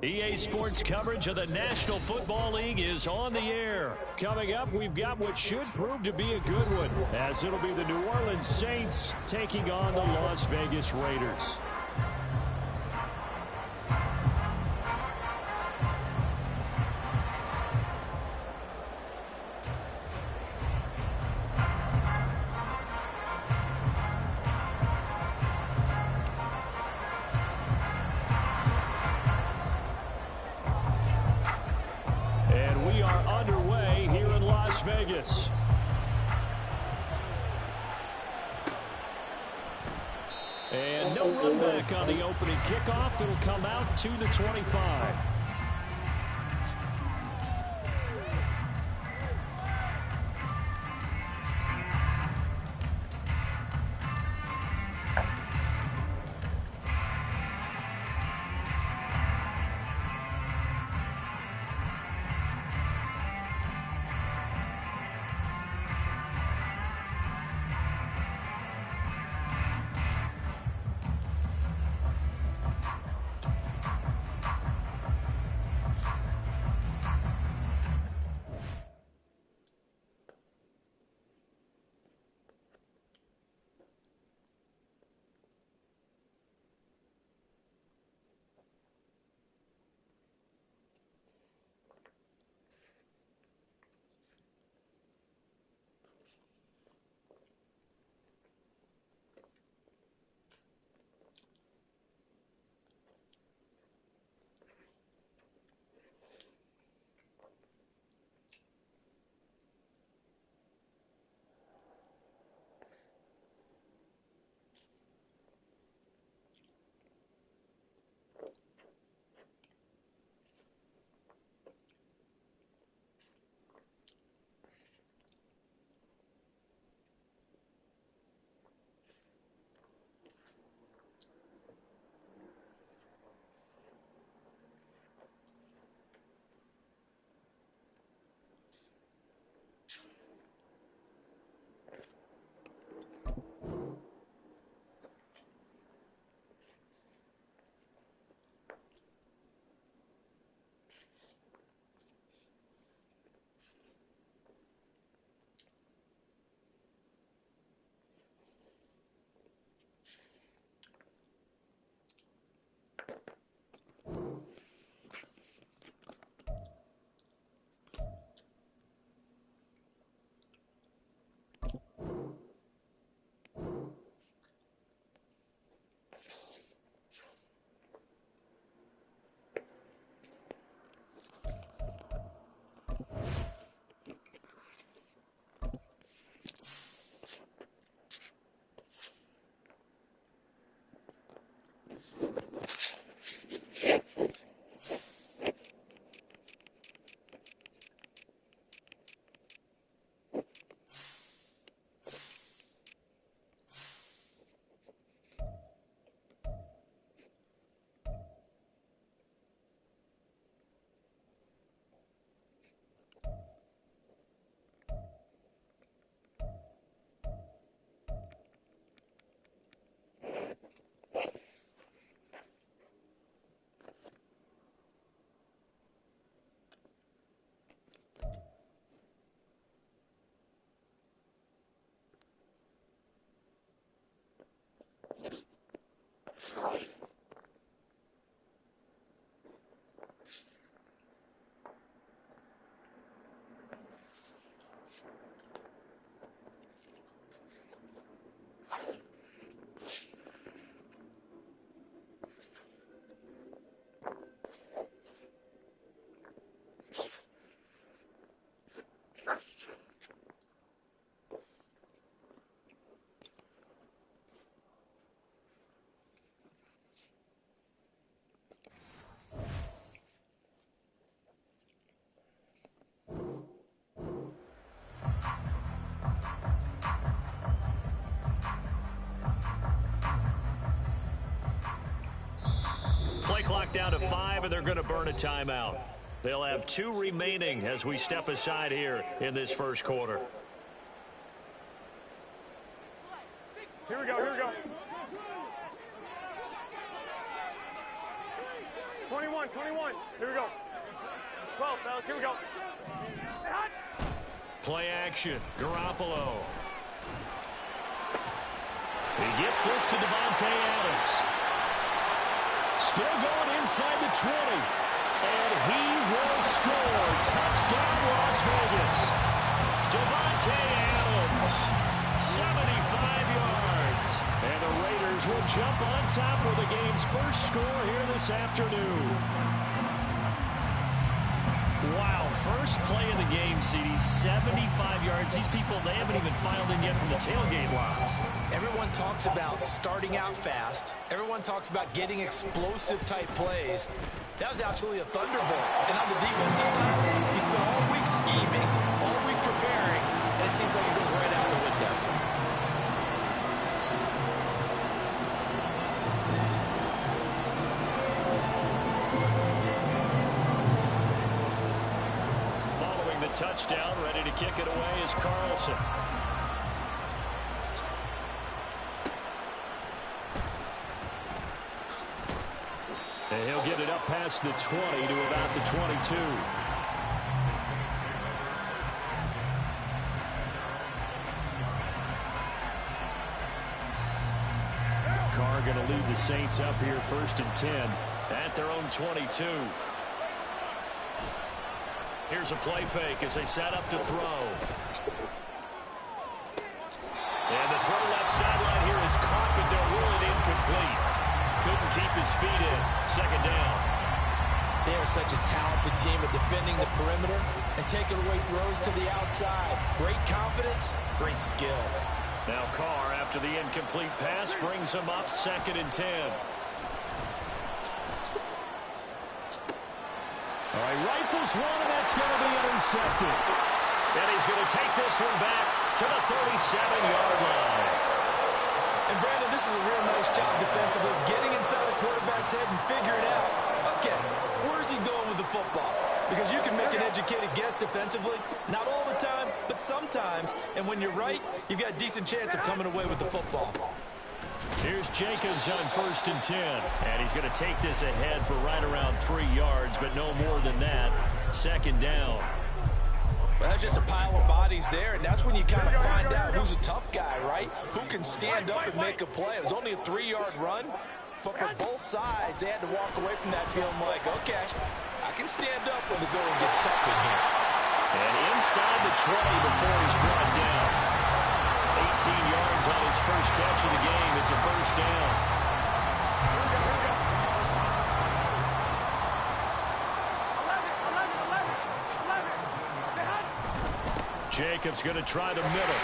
EA Sports coverage of the National Football League is on the air. Coming up, we've got what should prove to be a good one, as it'll be the New Orleans Saints taking on the Las Vegas Raiders. Vegas. And no run back on the opening kickoff. It'll come out to the 25. Play clock down to 5, and they're going to burn a timeout. They'll have 2 remaining as we step aside here in this first quarter. Here we go, here we go. 21, 21. Here we go. 12, fellas. Here we go. Play action. Garoppolo. He gets this to Davante Adams. Still going inside the 20. And he will score. Touchdown, Las Vegas. Davante Adams. 75 yards. And the Raiders will jump on top with the game's first score here this afternoon. Wow, first play of the game, CD, 75 yards. These people, they haven't even filed in yet from the tailgate lots. Everyone talks about starting out fast. Everyone talks about getting explosive-type plays. That was absolutely a thunderbolt. And on the defensive side, he spent all week scheming, all week preparing, and it seems like it goes right out the window. Touchdown, ready to kick it away is Carlson. And he'll get it up past the 20 to about the 22. Carr going to lead the Saints up here 1st and 10 at their own 22. Here's a play fake as they set up to throw. And the throw left sideline here is caught, but they'll rule it incomplete. Couldn't keep his feet in. 2nd down. They are such a talented team at defending the perimeter and taking away throws to the outside. Great confidence, great skill. Now Carr, after the incomplete pass, brings him up 2nd and 10. All right, rifles one, and that's going to be intercepted. And he's going to take this one back to the 37-yard line. And, Brandon, this is a real nice job defensively, getting inside the quarterback's head and figuring out, okay, where's he going with the football? Because you can make an educated guess defensively, not all the time, but sometimes. And when you're right, you've got a decent chance of coming away with the football. Here's Jacobs on 1st and 10. And he's going to take this ahead for right around 3 yards, but no more than that. 2nd down. Well, that's just a pile of bodies there, and that's when you kind of find out who's a tough guy, right? Who can stand up and make a play. It was only a 3-yard run, but for both sides, they had to walk away from that feeling like, okay, I can stand up when the going gets tough in here. And inside the 20 before he's brought down. 18 yards on his first catch of the game. It's a 1st down. Jacobs going to try the middle.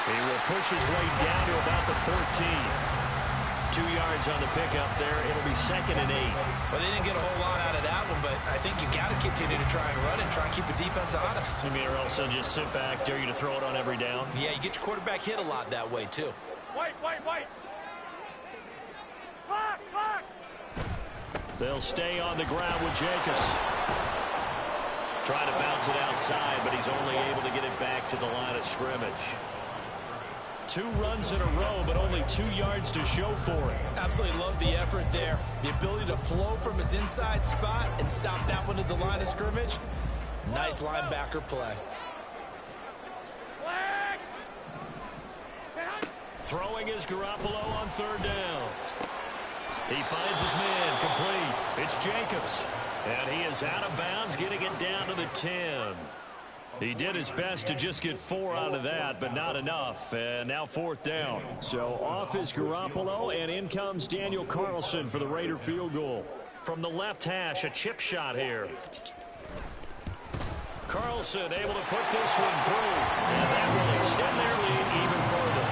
He will push his way down to about the 13. 2 yards on the pickup there. It'll be 2nd and 8. Well, they didn't get a whole lot out of that one, but I think you got to continue to try and run and try and keep the defense honest. You mean, or else they'll just sit back, dare you to throw it on every down? Yeah, you get your quarterback hit a lot that way, too. White. Clock. They'll stay on the ground with Jacobs. Trying to bounce it outside, but he's only able to get it back to the line of scrimmage. 2 runs in a row, but only 2 yards to show for it. Absolutely love the effort there. The ability to flow from his inside spot and stop that one at the line of scrimmage. Nice linebacker play. Throwing is Garoppolo on 3rd down. He finds his man complete. It's Jacobs. And he is out of bounds, getting it down to the 10. He did his best to just get 4 out of that, but not enough. And now 4th down. So off is Garoppolo, and in comes Daniel Carlson for the Raider field goal. From the left hash, a chip shot here. Carlson able to put this one through, and that will extend their lead even further.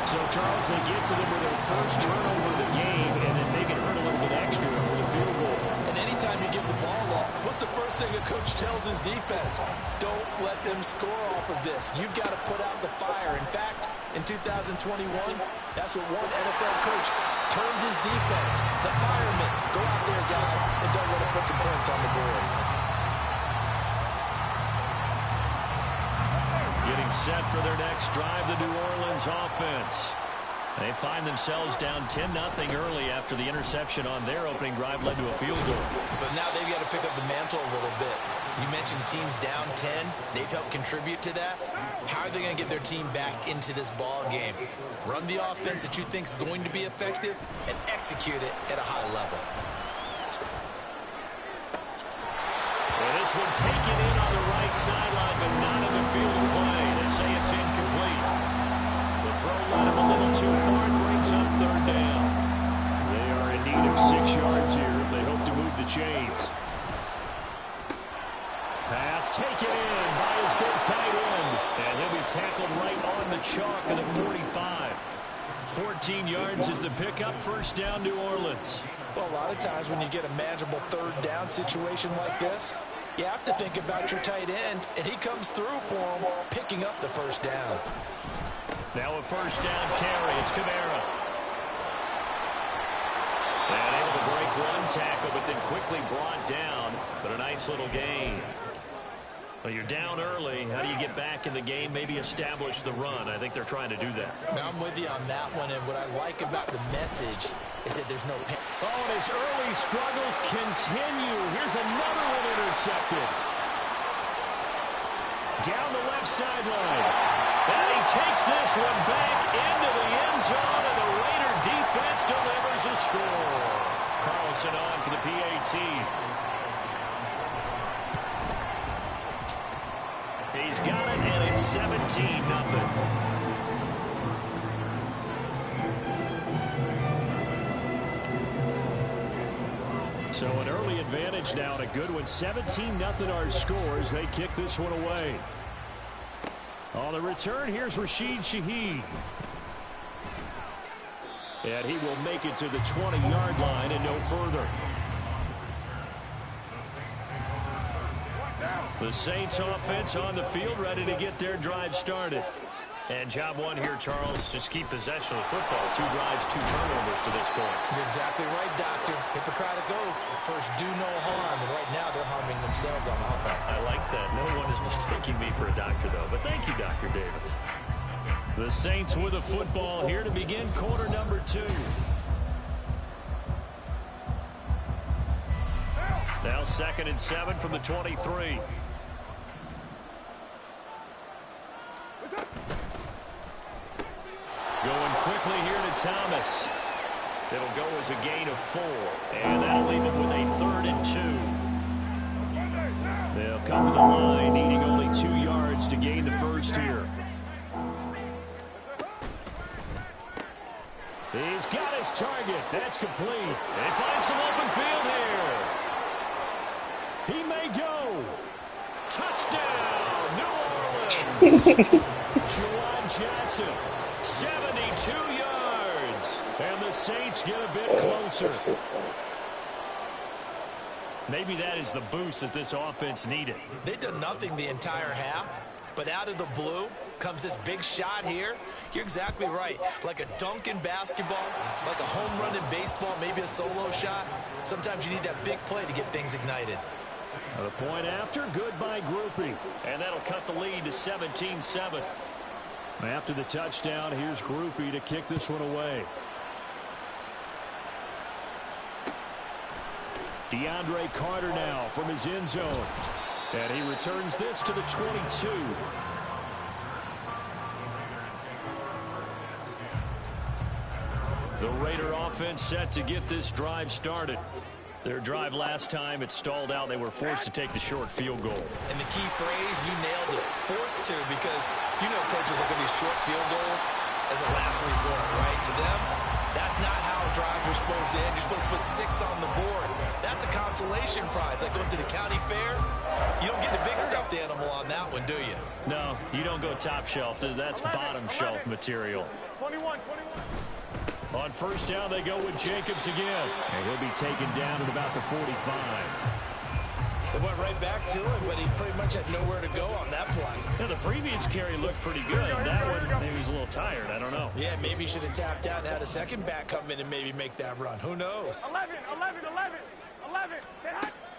So, Charles, they get to them with their first turnover of the game, and then they can hurt a little bit extra with a field goal. And anytime you give the ball up, what's the first thing a coach tells his defense? Don't let them score off of this. You've got to put out the fire. In fact, in 2021, that's what one NFL coach termed his defense. The firemen. Go out there, guys, and don't let them put some points on the board. Getting set for their next drive, the New Orleans offense. They find themselves down 10-0 early after the interception on their opening drive led to a field goal. So now they've got to pick up the mantle a little bit. You mentioned the team's down 10. They've helped contribute to that. How are they going to get their team back into this ball game? Run the offense that you think is going to be effective and execute it at a high level. Well, this one taken in on the right sideline, but not in the field of play. They say it's incomplete. The throw led him a little too far and brings up third down. They are in need of 6 yards here if they hope to move the chains. Pass taken in by his big tight end. And he'll be tackled right on the chalk of the 45. 14 yards is the pickup. First down, New Orleans. Well, a lot of times when you get a manageable third down situation like this, you have to think about your tight end, and he comes through for him, picking up the first down. Now a first down carry. It's Kamara. And able to break one tackle, but then quickly brought down. But a nice little gain. Well, you're down early. How do you get back in the game? Maybe establish the run. I think they're trying to do that. Now, I'm with you on that one, and what I like about the message is that there's no pain. Oh, and his early struggles continue. Here's another one intercepted. Down the left sideline. And he takes this one back into the end zone, and the Raider defense delivers a score. Carlson on for the PAT. He's got it, and it's 17-0. So an early advantage now, and a good one. 17-0 our scores. They kick this one away. On the return, here's Rashid Shaheed. And he will make it to the 20-yard line and no further. The Saints offense on the field, ready to get their drive started. And job one here, Charles, just keep possession of the football. 2 drives, 2 turnovers to this point. You're exactly right, Doctor. Hippocratic oath. First, do no harm. And right now, they're harming themselves on offense. I like that. No one is mistaking me for a doctor, though. But thank you, Dr. Davis. The Saints with a football here to begin quarter number 2. Now 2nd and 7 from the 23. Going quickly here to Thomas. It'll go as a gain of 4. And that'll leave him with a 3rd and 2. They'll come to the line, needing only 2 yards to gain the first here. He's got his target. That's complete. They find some open field here. He may go. Touchdown, New Orleans. Juwan Johnson, 72 yards. And the Saints get a bit closer. Maybe that is the boost that this offense needed. They did nothing the entire half, but out of the blue comes this big shot here. You're exactly right. Like a dunk in basketball, like a home run in baseball, maybe a solo shot. Sometimes you need that big play to get things ignited. The point after, good by Groupie. And that'll cut the lead to 17-7. After the touchdown, here's Groupie to kick this one away. DeAndre Carter now from his end zone. And he returns this to the 22. The Raider offense set to get this drive started. Their drive last time, it stalled out. They were forced to take the short field goal. And the key phrase, you nailed it. Forced to, because you know coaches look at these short field goals as a last resort, right? To them, that's not how drives are supposed to end. You're supposed to put 6 on the board. That's a consolation prize. Like going to the county fair, you don't get the big stuffed animal on that one, do you? No, you don't go top shelf. That's bottom shelf material. 21. On first down, they go with Jacobs again. And he'll be taken down at about the 45. They went right back to him, but he pretty much had nowhere to go on that play. Yeah, the previous carry looked pretty good. That one, maybe he was a little tired. I don't know. Yeah, maybe he should have tapped out and had a second back come in and maybe make that run. Who knows? 11.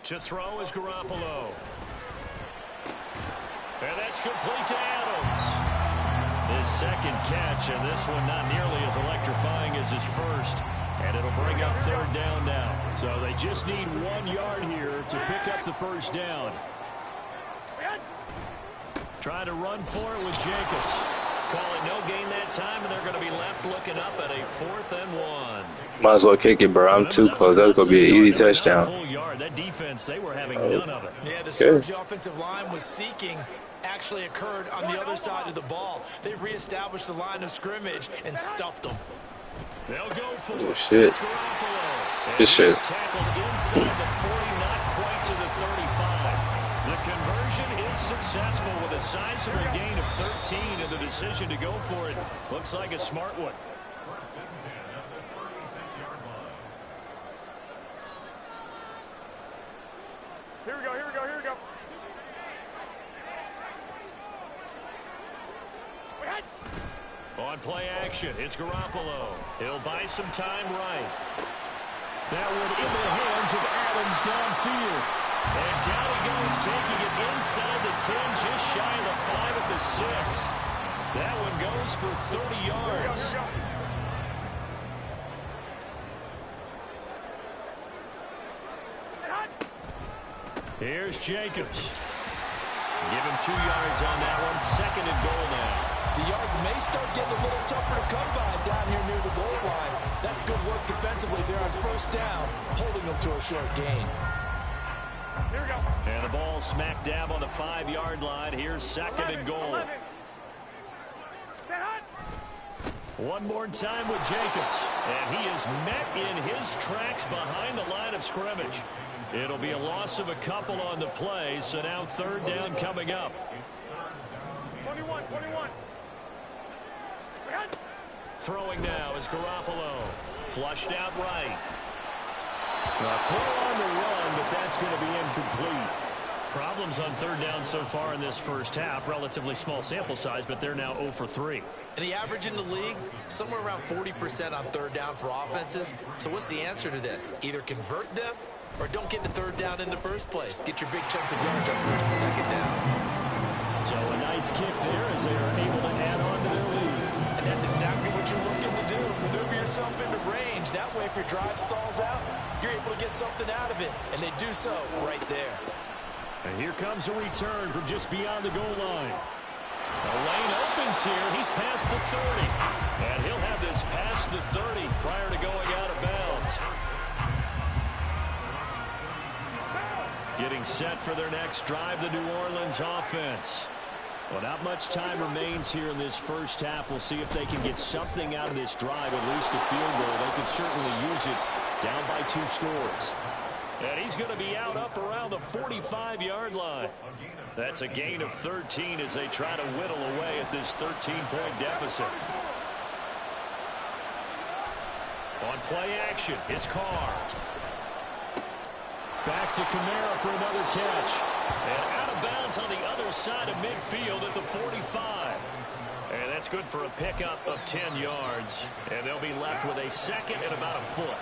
To throw is Garoppolo. And that's complete to Adams. His second catch, and this one not nearly as electrifying as his first. And it'll bring up third down now. So they just need 1 yard here to pick up the first down. Trying to run for it with Jacobs. Call it no gain that time, and they're going to be left looking up at a 4th and 1. Might as well kick it, bro. I'm too close. That's going to be an easy touchdown. Full yard. That defense, they were having none of it. Yeah, the surge the offensive line was seeking actually occurred on the other side of the ball. They reestablished the line of scrimmage and stuffed them. They'll go for oh, shit. Good shit. Tackled inside the 40, not quite to the 35. The conversion is successful with a sizable gain of 13, and the decision to go for it looks like a smart one. Here we go, here we go, here we go. On play action, it's Garoppolo. He'll buy some time right. That one in the hands of Adams downfield. And down he goes, taking it inside the 10, just shy of the 5 at the 6. That one goes for 30 yards. Here's Jacobs. Give him 2 yards on that one. 2nd and goal now. The yards may start getting a little tougher to come by down here near the goal line. That's good work defensively there on first down, holding them to a short gain. Here we go. And the ball smack dab on the 5-yard line. Here's 2nd and goal. One more time with Jacobs. And he is met in his tracks behind the line of scrimmage. It'll be a loss of a couple on the play, so now 3rd down coming up. 21. Throwing now is Garoppolo. Flushed out right. A throw on the run, but that's going to be incomplete. Problems on 3rd down so far in this first half. Relatively small sample size, but they're now 0 for 3. And the average in the league, somewhere around 40% on 3rd down for offenses. So what's the answer to this? Either convert them or don't get the 3rd down in the first place. Get your big chunks of yards on 1st and 2nd down. So a nice kick there as they are able to add on to their lead. And that's exactly what you're looking to do. Maneuver yourself into range. That way, if your drive stalls out, you're able to get something out of it. And they do so right there. And here comes a return from just beyond the goal line. The lane opens here. He's past the 30. And he'll have this past the 30 prior to going out of bounds. Getting set for their next drive, the New Orleans offense. Well, not much time remains here in this first half. We'll see if they can get something out of this drive, at least a field goal. They could certainly use it down by 2 scores. And he's going to be out up around the 45-yard line. That's a gain of 13 as they try to whittle away at this 13-point deficit. On play action, it's Carr. Back to Kamara for another catch. And out of bounds on the other side of midfield at the 45. And that's good for a pickup of 10 yards. And they'll be left with a 2nd and about a foot.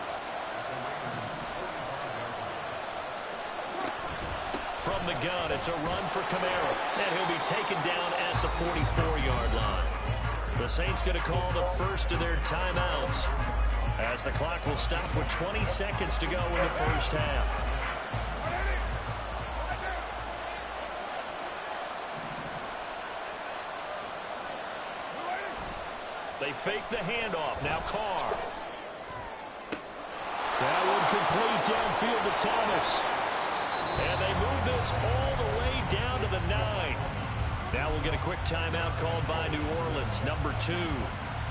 From the gun, it's a run for Kamara. And he'll be taken down at the 44-yard line. The Saints going to call the first of their timeouts, as the clock will stop with 20 seconds to go in the first half. They fake the handoff. Now Carr. That one complete downfield to Thomas. And they move this all the way down to the 9. Now we'll get a quick timeout called by New Orleans, number 2.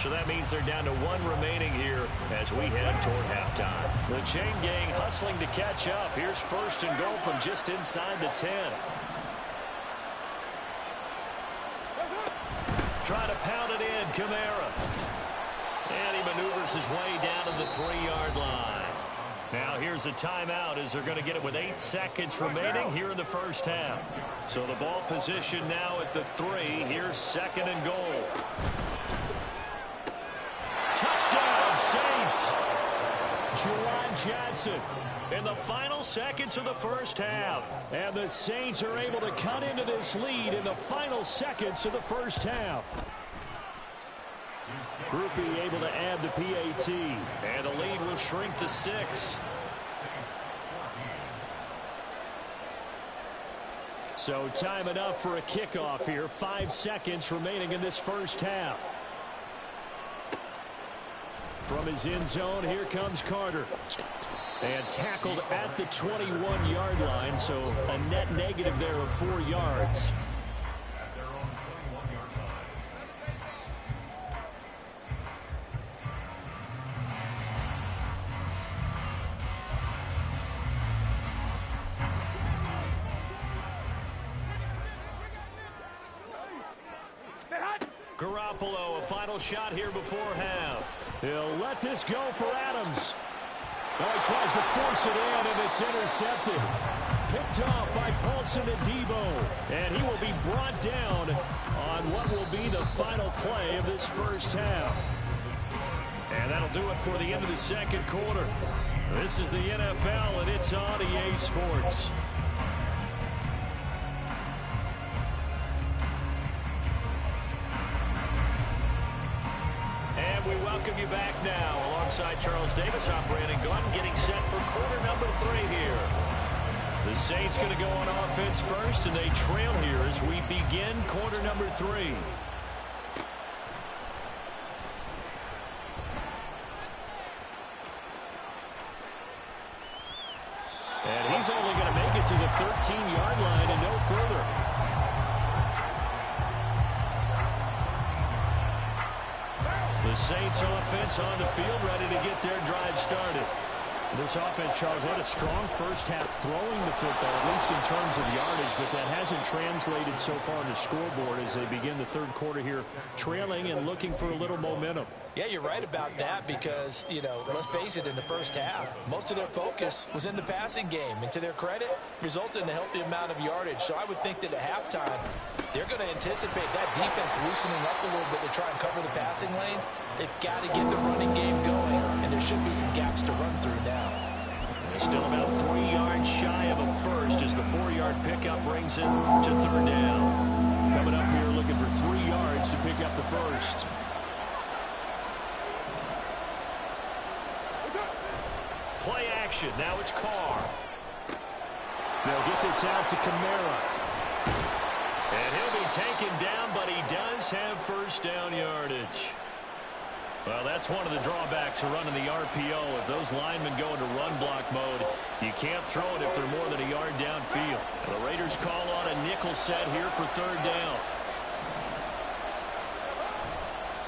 So that means they're down to 1 remaining here as we head toward halftime. The chain gang hustling to catch up. Here's 1st and goal from just inside the 10. Try to pound it in, Kamara. And he maneuvers his way down to the 3-yard line. Now here's a timeout as they're going to get it with 8 seconds remaining here in the first half. So the ball position now at the 3. Here's 2nd and goal. Touchdown, Saints. Juwan Johnson in the final seconds of the first half. And the Saints are able to cut into this lead in the final seconds of the first half. Groupie able to add the PAT. And the lead will shrink to 6. So time enough for a kickoff here. 5 seconds remaining in this first half. From his end zone, here comes Carter. And tackled at the 21-yard line, so a net negative there of 4 yards. Garoppolo, a final shot here before half. He'll let this go for Adams. Oh, he tries to force it in, and it's intercepted. Picked off by Paulson Adebo. And he will be brought down on what will be the final play of this first half. And that'll do it for the end of the second quarter. This is the NFL, and it's on EA Sports. We welcome you back now alongside Charles Davis, I'm Brandon Gunn, getting set for quarter number 3 here. The Saints going to go on offense first, and they trail here as we begin quarter number 3. And he's only going to make it to the 13-yard line and no further. The Saints offense on the field, ready to get their drive started. This offense, Charles, had a strong first half throwing the football, at least in terms of yardage, but that hasn't translated so far on the scoreboard as they begin the third quarter here, trailing and looking for a little momentum. Yeah, you're right about that because, you know, let's face it, in the first half, most of their focus was in the passing game. And to their credit, resulted in a healthy amount of yardage. So I would think that at halftime, they're going to anticipate that defense loosening up a little bit to try and cover the passing lanes. They've got to get the running game going, and there should be some gaps to run through now. They're still about 3 yards shy of a first as the 4-yard pickup brings it to third down. Coming up here looking for 3 yards to pick up the first. Play action. Now it's Carr. They'll get this out to Kamara. And he'll be taken down, but he does have first down yardage. Well, that's one of the drawbacks of running the RPO. If those linemen go into run block mode, you can't throw it if they're more than a yard downfield. And the Raiders call on a nickel set here for third down.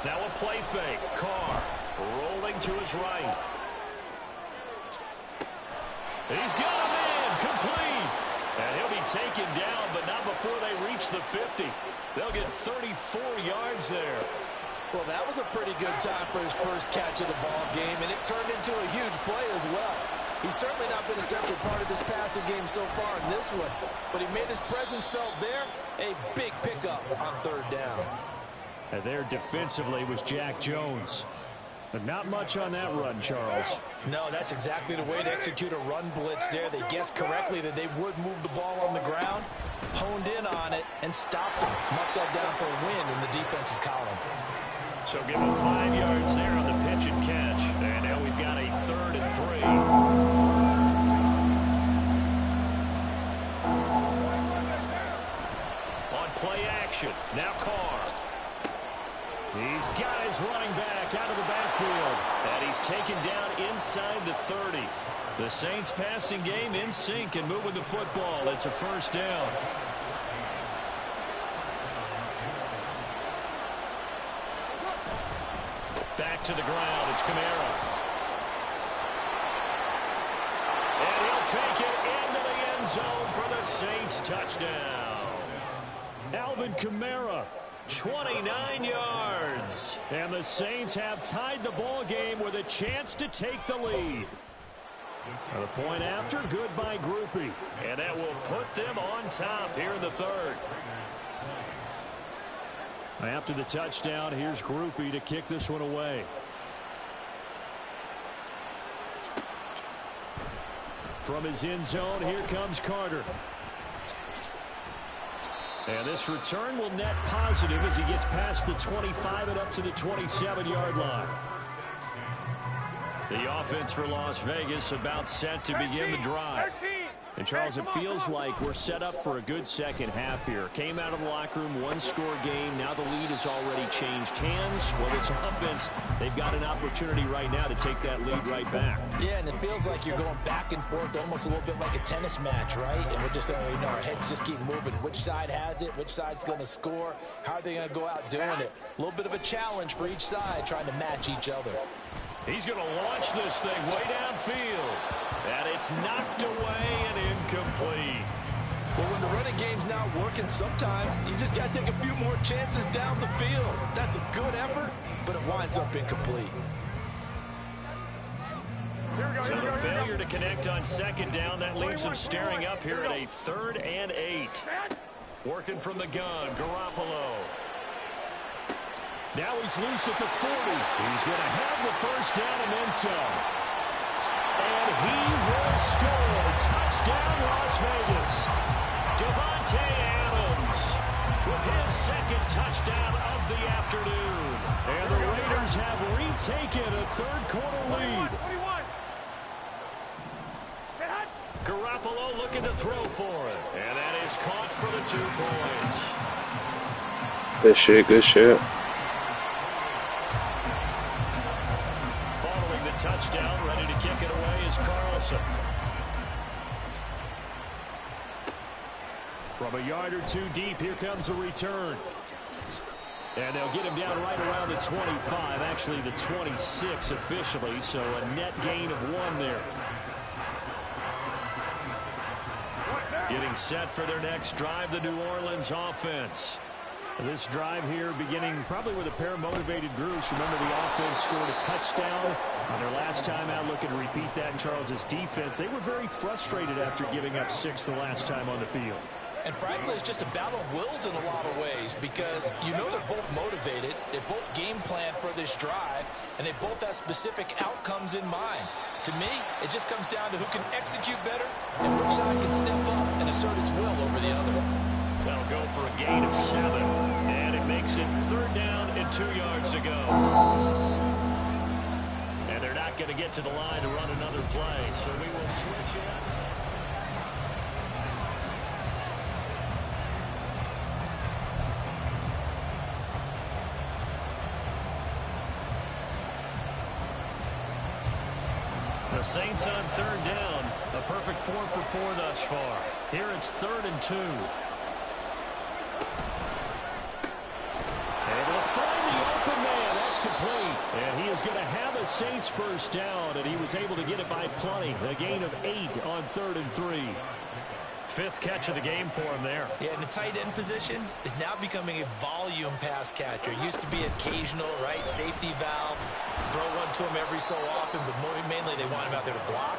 Now a play fake. Carr rolling to his right. He's got a man complete. And he'll be taken down, but not before they reach the 50. They'll get 34 yards there. Well, that was a pretty good time for his first catch of the ball game, and it turned into a huge play as well. He's certainly not been a central part of this passing game so far in this one, but he made his presence felt there. A big pickup on third down. And there defensively was Jack Jones. But not much on that run, Charles. No, that's exactly the way to execute a run blitz there. They guessed correctly that they would move the ball on the ground, honed in on it, and stopped him. Marked that down for a win in the defense's column. So give him 5 yards there on the pitch and catch. And now we've got a 3rd and 3. On play action. Now Carr. He's got his running back out of the backfield. And he's taken down inside the 30. The Saints passing game in sync and moving the football. It's a first down. Back to the ground. It's Kamara. And he'll take it into the end zone for the Saints touchdown. Alvin Kamara, 29 yards. And the Saints have tied the ball game with a chance to take the lead. And a point after, good by Groupie. And that will put them on top here in the third. After the touchdown, here's Groupie to kick this one away. From his end zone, here comes Carter. And this return will net positive as he gets past the 25 and up to the 27-yard line. The offense for Las Vegas about set to begin the drive. And, Charles, it feels like we're set up for a good second half here. Came out of the locker room, one-score game. Now the lead has already changed hands. Well, this offense, they've got an opportunity right now to take that lead right back. Yeah, and it feels like you're going back and forth almost a little bit like a tennis match, right? And we're just, our heads just keep moving. Which side has it? Which side's going to score? How are they going to go out doing it? A little bit of a challenge for each side trying to match each other. He's going to launch this thing way downfield. And it's knocked away and incomplete. Well, when the running game's not working, sometimes you just got to take a few more chances down the field. That's a good effort, but it winds up incomplete. So the failure to connect on second down, that leaves him staring up here at a 3rd and 8. Working from the gun, Garoppolo. Now he's loose at the 40. He's going to have the first down and then some. And he will score. Touchdown, Las Vegas. Devontae Adams with his second touchdown of the afternoon. And the Raiders have retaken a third-quarter lead. Garoppolo looking to throw for it. And that is caught for the 2 points. Good shit, good shit. Following the touchdown, ready to kick it away is Carlson. From a yard or 2 deep, here comes a return. And they'll get him down right around the 25, actually the 26 officially, so a net gain of 1 there. Getting set for their next drive, the New Orleans offense. This drive here beginning probably with a pair of motivated groups. Remember, the offense scored a touchdown on their last time out. Looking to repeat that in Charles's defense. They were very frustrated after giving up 6 the last time on the field. And frankly, it's just a battle of wills in a lot of ways because they're both motivated. They both game plan for this drive, and they both have specific outcomes in mind. To me, it just comes down to who can execute better and which side can step up and assert its will over the other. They'll go for a gain of 7, and it makes it 3rd down and 2 yards to go. And they're not going to get to the line to run another play, so we will switch ends. The Saints on 3rd down. A perfect 4 for 4 thus far. Here it's 3rd and 2. Able to find the open man. That's complete. And he is going to have a Saints first down, and he was able to get it by plenty. A gain of 8 on 3rd and 3. 5th catch of the game for him there. Yeah, and the tight end position is now becoming a volume pass catcher. It used to be occasional, right? Safety valve. Throw one to him every so often, but mainly they want him out there to block.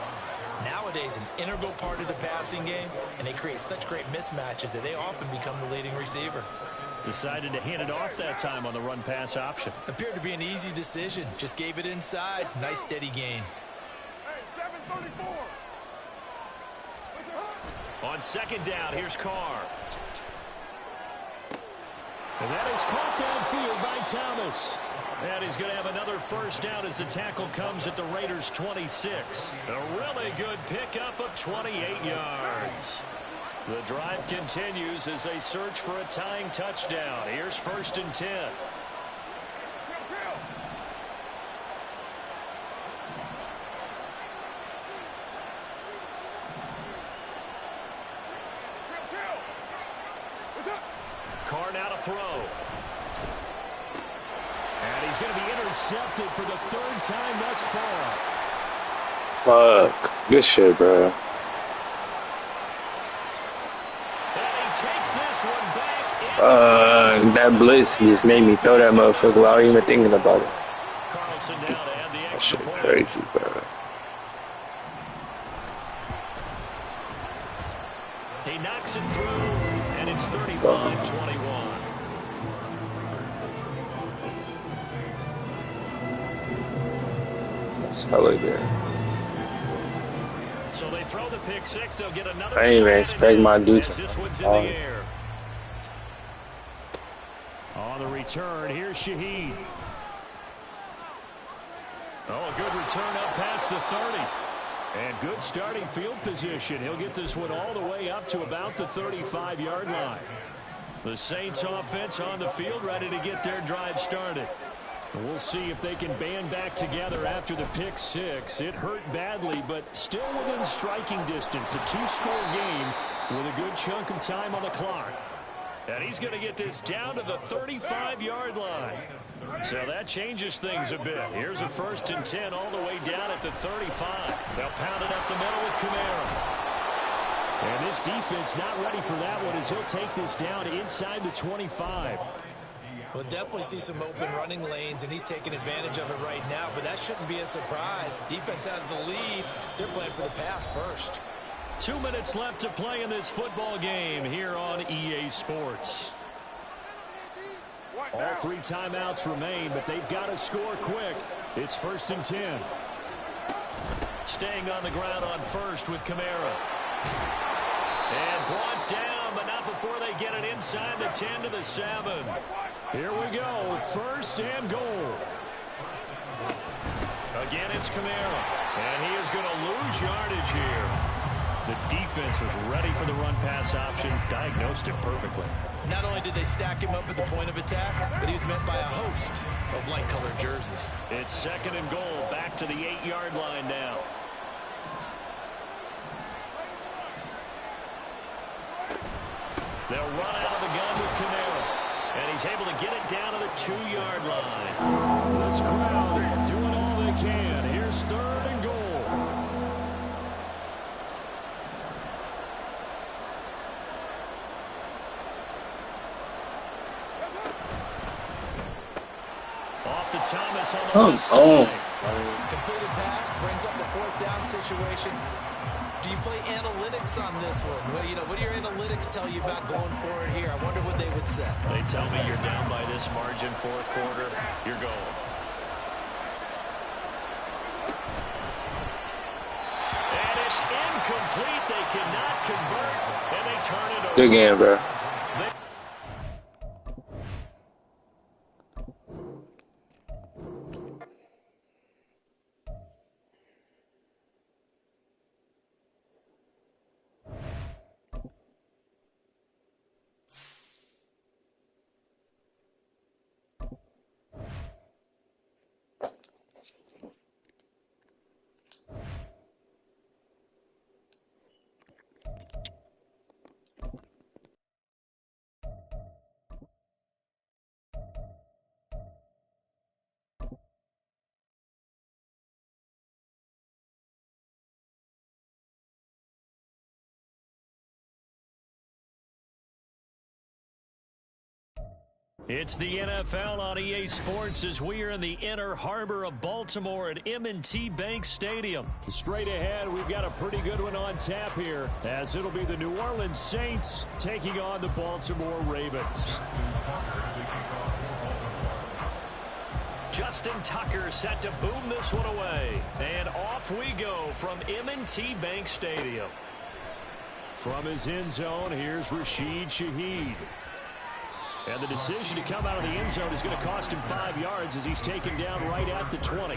Nowadays, an integral part of the passing game, and they create such great mismatches that they often become the leading receiver. Decided to hand it off that time on the run-pass option. Appeared to be an easy decision. Just gave it inside. Nice, steady gain. Hey, 734. On 2nd down, here's Carr. And that is caught downfield by Thomas. And he's going to have another first down as the tackle comes at the Raiders' 26. A really good pickup of 28 yards. The drive continues as they search for a tying touchdown. Here's 1st and 10. Carr now to throw. And he's going to be intercepted for the 3rd time thus far. Fuck. Good shit, bro. And he takes this one back. That blitz just made me throw that motherfucker without even thinking about it. Carlson now to add the That extra shit point. crazy, bro. He knocks it through, and it's 35-21. That's hella good. So they throw the pick 6. They'll get another. I didn't even expect my dude to. This one's in the air. On the return, here's Shaheed. Oh, a good return up past the 30. And good starting field position. He'll get this one all the way up to about the 35-yard line. The Saints offense on the field, ready to get their drive started. We'll see if they can band back together after the pick six. It hurt badly, but still within striking distance. A two-score game with a good chunk of time on the clock. And he's going to get this down to the 35-yard line. So that changes things a bit. Here's a 1st and 10 all the way down at the 35. They'll pound it up the middle with Kamara. And this defense not ready for that one as he'll take this down inside the 25. We'll definitely see some open running lanes, and he's taking advantage of it right now, but that shouldn't be a surprise. Defense has the lead. They're playing for the pass first. 2 minutes left to play in this football game here on EA Sports. All 3 timeouts remain, but they've got to score quick. It's 1st and 10. Staying on the ground on first with Kamara. And brought down, but not before they get it inside the 10 to the 7. Here we go, 1st and goal. Again, it's Kamara. And he is going to lose yardage here. The defense was ready for the run-pass option, diagnosed it perfectly. Not only did they stack him up at the point of attack, but he was met by a host of light-colored jerseys. It's 2nd and goal, back to the 8-yard line now. They'll run out of the gun with Kamara. And he's able to get it down to the 2-yard line. This crowd doing all they can. Here's 3rd and goal. Off to Thomas on the left side. Completed pass brings up a 4th down situation. Do you play analytics on this one? Well, what do your analytics tell you about going forward here? I wonder what they would say. They tell me you're down by this margin, 4th quarter. You're going. And it's incomplete. They cannot convert, and they turn it over. Good game, bro. It's the NFL on EA Sports as we are in the inner harbor of Baltimore at M&T Bank Stadium. Straight ahead, we've got a pretty good one on tap here, as it'll be the New Orleans Saints taking on the Baltimore Ravens. Justin Tucker set to boom this one away. And off we go from M&T Bank Stadium. From his end zone, here's Rashid Shaheed. And the decision to come out of the end zone is going to cost him 5 yards as he's taken down right at the 20.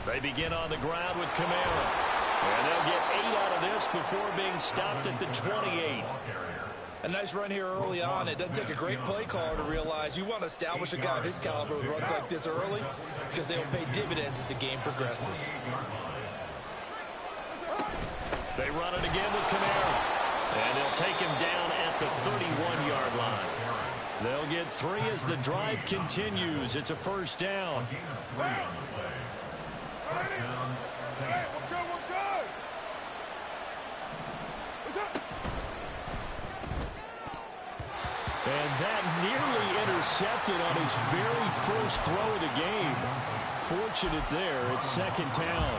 They begin on the ground with Kamara. And they'll get 8 out of this before being stopped at the 28. A nice run here early on. It doesn't take a great play caller to realize you want to establish a guy of his caliber with runs like this early because they will pay dividends as the game progresses. They run it again with Kamara. And they'll take him down at the 31-yard line. They'll get 3 as the drive continues. It's a 1st down. And that nearly intercepted on his very first throw of the game. Fortunate there. It's 2nd down.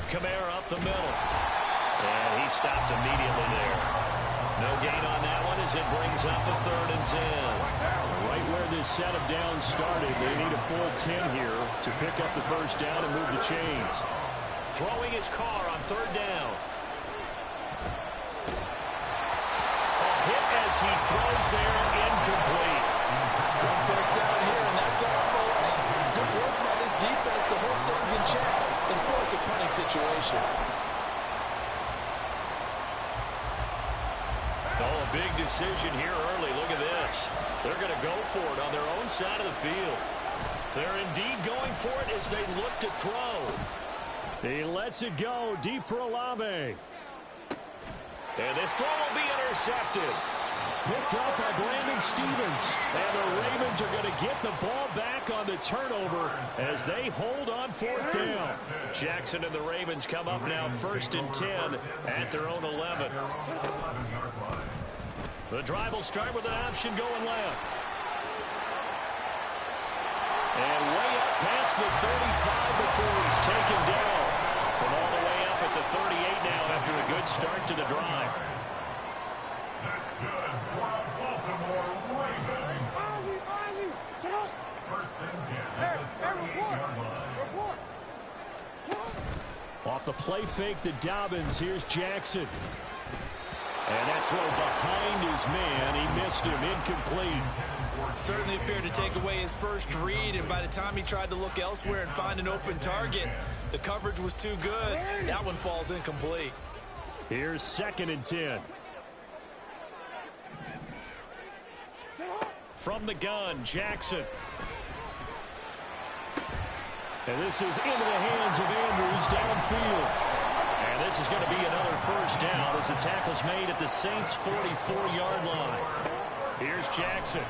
Kamara up the middle. And he stopped immediately there. No gain on that one as it brings up a 3rd and 10. Right where this set of downs started, they need a full 10 here to pick up the first down and move the chains. Throwing his car on 3rd down. A hit as he throws there, incomplete. One first down here, and that's all, folks. Good work by this defense to hold things in check and force a punting situation. Oh, a big decision here early. Look at this. They're going to go for it on their own side of the field. They're indeed going for it as they look to throw. He lets it go deep for Olave. And this throw will be intercepted. Picked up by Brandon Stevens. And the Ravens are going to get the ball back on the turnover as they hold on 4th down. Jackson and the Ravens come up now 1st and 10 at their own 11. The drive will start with an option going left. And way up past the 35 before he's taken down. From all the way up at the 38 now after a good start to the drive. That's good for a Baltimore Ravens. First and 10 at the 38-yard line. Off the play fake to Dobbins, here's Jackson. And that throw behind his man, he missed him, incomplete. Certainly appeared to take away his first read, and by the time he tried to look elsewhere and find an open target, the coverage was too good. That one falls incomplete. Here's 2nd and 10. From the gun, Jackson. And this is into the hands of Andrews downfield. And this is going to be another first down as the tackle's made at the Saints' 44-yard line. Here's Jackson.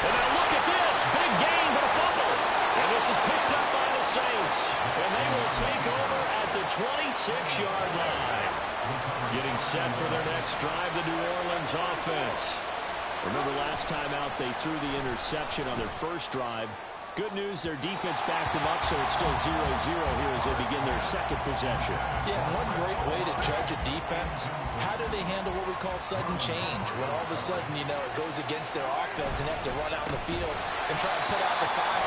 And now look at this. Big gain, but a fumble. And this is picked up by the Saints. And they will take over at the 26-yard line. Getting set for their next drive, the New Orleans offense. Remember last time out they threw the interception on their first drive. Good news, their defense backed them up, so it's still 0-0 here as they begin their second possession. Yeah, one great way to judge a defense, how do they handle what we call sudden change? When all of a sudden, you know, it goes against their offense and they have to run out in the field and try and put out the fire.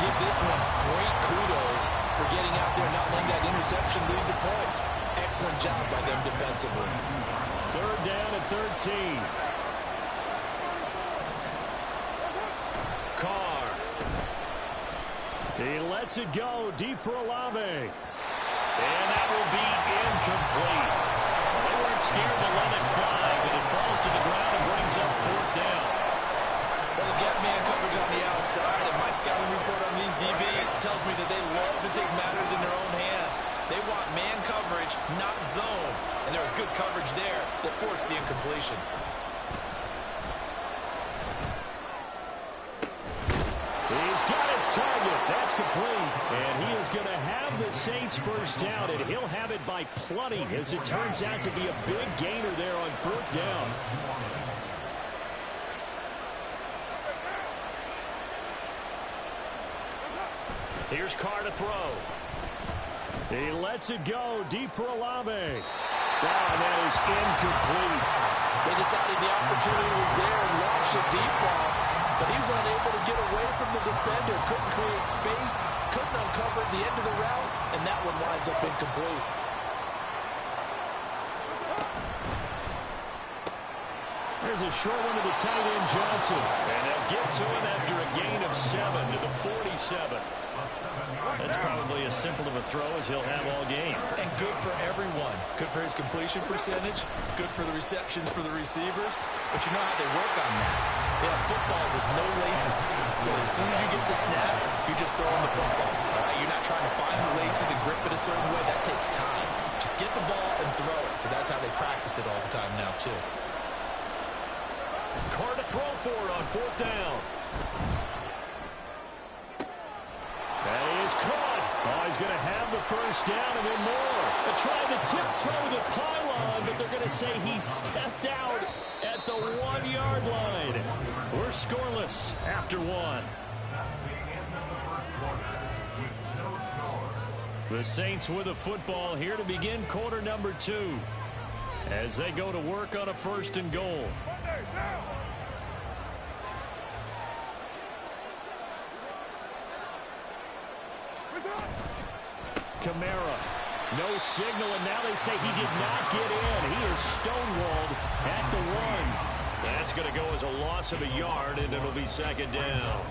Give this one great kudos for getting out there and not letting that interception lead to points. Excellent job by them defensively. 3rd down and 13. Carr. He lets it go deep for Olave. And that will be incomplete. They weren't scared to let it fly, but it falls to the ground and brings up 4th down. Well, they've got man coverage on the outside, and my scouting report on these DBs tells me that they love to take matters in their own hands. They want man coverage, not zone. And there was good coverage there that forced the incompletion. He's got his target. That's complete. And he is going to have the Saints first down, and he'll have it by plenty as it turns out to be a big gainer there on 4th down. Here's Carr to throw. He lets it go deep for Olave. And that is incomplete. They decided the opportunity was there and launched a deep ball, but he was unable to get away from the defender, couldn't create space, couldn't uncover the end of the route, and that one winds up incomplete. There's a short one to the tight end, Johnson. And they'll get to him after a gain of 7 to the 47. That's probably as simple of a throw as he'll have all game. And good for everyone. Good for his completion percentage, good for the receptions for the receivers, but you know how they work on that. They have footballs with no laces. So as soon as you get the snap, you're just throwing the football. All right? You're not trying to find the laces and grip it a certain way. That takes time. Just get the ball and throw it. So that's how they practice it all the time now, too. Carr to throw for it on 4th down. And he is caught. Oh, he's going to have the first down and then more. They're trying to tiptoe the pylon, but they're going to say he stepped out at the 1-yard line. We're scoreless after 1. That's the end of the first quarter. The Saints with a football here to begin quarter number 2 as they go to work on a 1st and goal. Kamara, no signal, and now they say he did not get in. He is stonewalled at the 1. That's going to go as a loss of a yard, and it'll be 2nd down.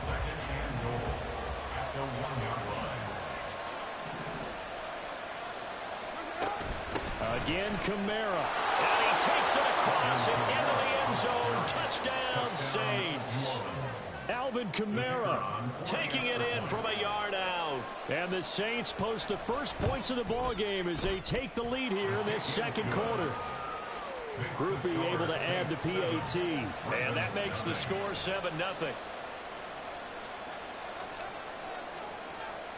Again, Kamara. And he takes it across and into the end zone. Touchdown, Saints. Alvin Kamara taking it in from a yard out. And the Saints post the first points of the ball game as they take the lead here in this 2nd quarter. Groupie able to add the PAT. And that makes the score 7-0.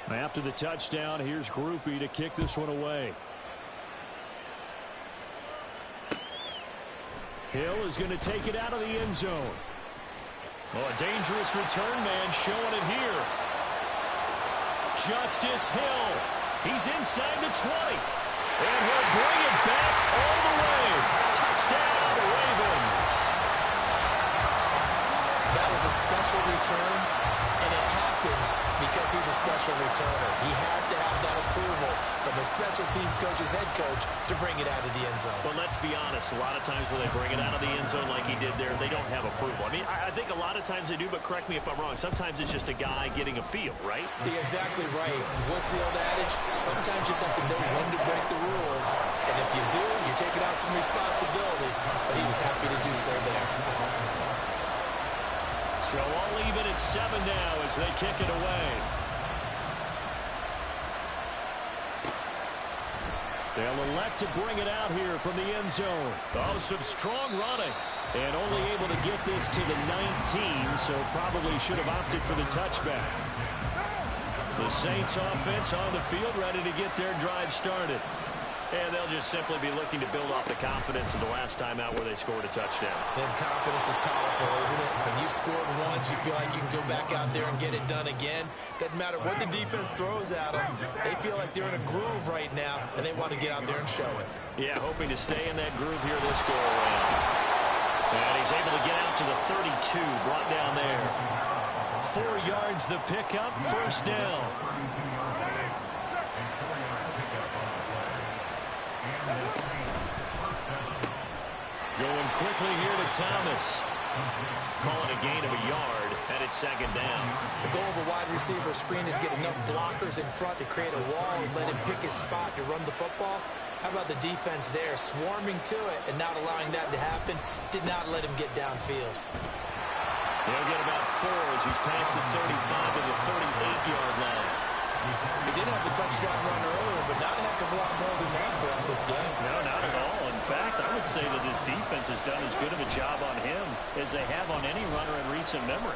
After the touchdown, here's Groupie to kick this one away. Hill is going to take it out of the end zone. Oh, a dangerous return man showing it here. Justice Hill. He's inside the 20. And he'll bring it back all the way. Touchdown, Ravens. That was a special return, and it happened because he's a special returner. He has to have that approval from his special teams coach's head coach to bring it out of the end zone. But let's be honest, a lot of times when they bring it out of the end zone like he did there, they don't have approval. I mean, I think a lot of times they do, but correct me if I'm wrong. Sometimes it's just a guy getting a feel, right? You're exactly right. What's the old adage? Sometimes you just have to know when to break the rules. And if you do, you're taking out some responsibility. But he was happy to do so there. So all even at 7 now as they kick it away. They'll elect to bring it out here from the end zone. Oh, some strong running. And only able to get this to the 19, so probably should have opted for the touchback. The Saints offense on the field ready to get their drive started. And they'll just simply be looking to build off the confidence of the last time out where they scored a touchdown. And confidence is powerful, isn't it? When you've scored once, you feel like you can go back out there and get it done again. Doesn't matter what the defense throws at them. They feel like they're in a groove right now, and they want to get out there and show it. Yeah, hoping to stay in that groove here this go-around. And he's able to get out to the 32, brought down there. 4 yards the pickup, 1st down. Going quickly here to Thomas. Calling a gain of a yard, and it's 2nd down. The goal of a wide receiver screen is get enough blockers in front to create a wall and let him pick his spot to run the football. How about the defense there, swarming to it and not allowing that to happen? Did not let him get downfield. He'll get about 4 as he's past the 35 to the 38-yard line. He did have the touchdown run earlier, but not a heck of a lot more than that throughout this game. No, not at all. In fact, I would say that this defense has done as good of a job on him as they have on any runner in recent memory.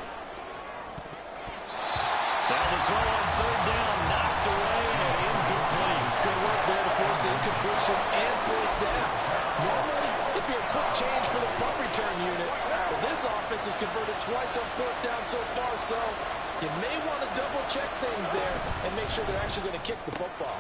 Now the throw on 3rd down, knocked away and incomplete. Good work there to force the incompletion and 4th down. Normally, it'd be a quick change for the punt return unit, but this offense has converted twice on 4th down so far, so you may want to double-check things there and make sure they're actually going to kick the football.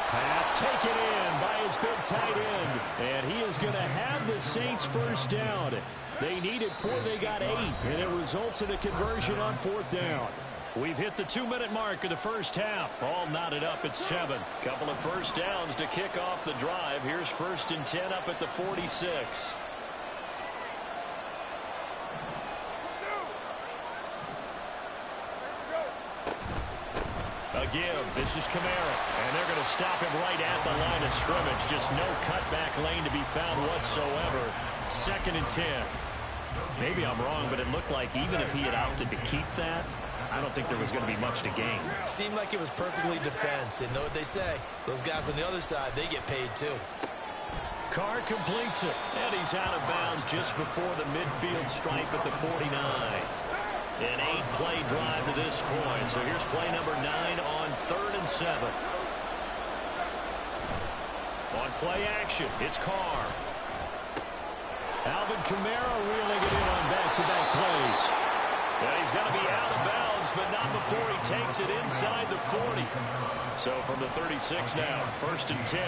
Pass taken in by his big tight end. And he is going to have the Saints 1st down. They needed 4, they got 8. And it results in a conversion on 4th down. We've hit the 2-minute mark of the first half. All knotted up at 7. Couple of 1st downs to kick off the drive. Here's 1st and 10 up at the 46. A give. This is Kamara. And they're going to stop him right at the line of scrimmage. Just no cutback lane to be found whatsoever. 2nd and 10. Maybe I'm wrong, but it looked like even if he had opted to keep that, I don't think there was going to be much to gain. Seemed like it was perfectly defense. And know what they say? Those guys on the other side, they get paid too. Carr completes it. And he's out of bounds just before the midfield stripe at the 49. An 8-play drive to this point. So here's play number 9 on 3rd and 7. On play action, it's Carr. Alvin Kamara reeling it in on back-to-back plays. And he's going to be out of bounds, but not before he takes it inside the 40. So from the 36 now, 1st and 10.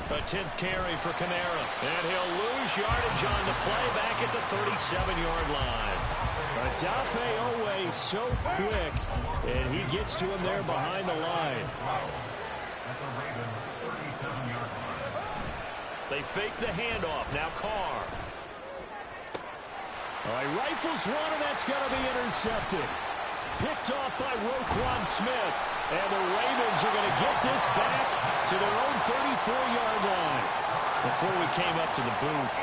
A 10th carry for Kamara. And he'll lose yardage on the play back at the 37-yard line. Adafe Owe so quick, and he gets to him there behind the line. They fake the handoff. Now Carr. All right, rifles one, and that's going to be intercepted. Picked off by Roquan Smith. And the Ravens are going to get this back to their own 34-yard line. Before we came up to the booth,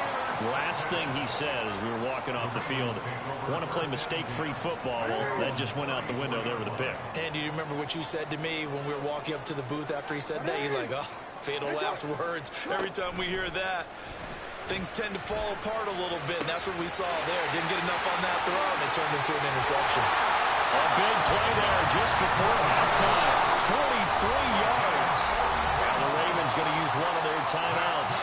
last thing he said as we were walking off the field, want to play mistake-free football. Well, that just went out the window there with a pick. And do you remember what you said to me when we were walking up to the booth after he said that? You're like, oh, fatal last words. Every time we hear that, things tend to fall apart a little bit, and that's what we saw there. Didn't get enough on that throw, and it turned into an interception. A big play there just before halftime. 43 yards. Now the Ravens going to use one of their timeouts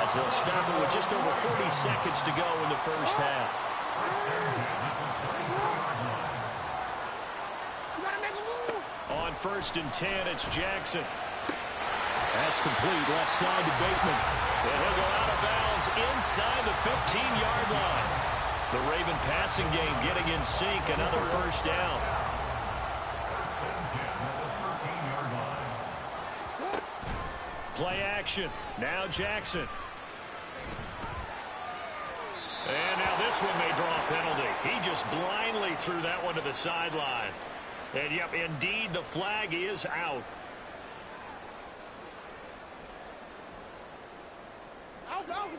as they'll stop it with just over 40 seconds to go in the first half. On 1st and 10, it's Jackson. That's complete, left side to Bateman. And he'll go out of bounds inside the 15-yard line. The Raven passing game getting in sync, another first down. Play action. Now Jackson. And now this one may draw a penalty. He just blindly threw that one to the sideline. And yep, indeed, the flag is out.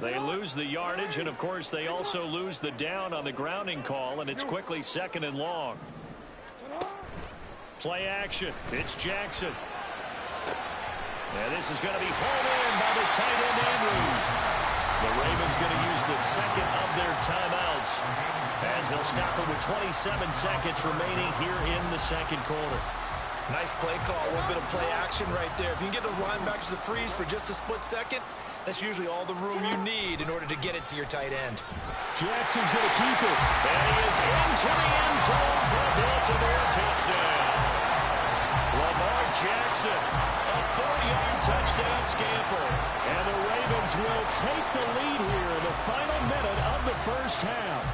They lose the yardage, and of course they also lose the down on the grounding call, and it's quickly 2nd and long. Play action. It's Jackson. And this is going to be hauled in by the tight end Andrews. The Ravens going to use the second of their timeouts as they'll stop it with 27 seconds remaining here in the second quarter. Nice play call, a little bit of play action right there. If you can get those linebackers to freeze for just a split second, that's usually all the room you need in order to get it to your tight end. Jackson's going to keep it. And he is into the end zone for a Baltimore touchdown. Lamar Jackson, a 4-yard touchdown scamper. And the Ravens will take the lead here in the final minute of the first half.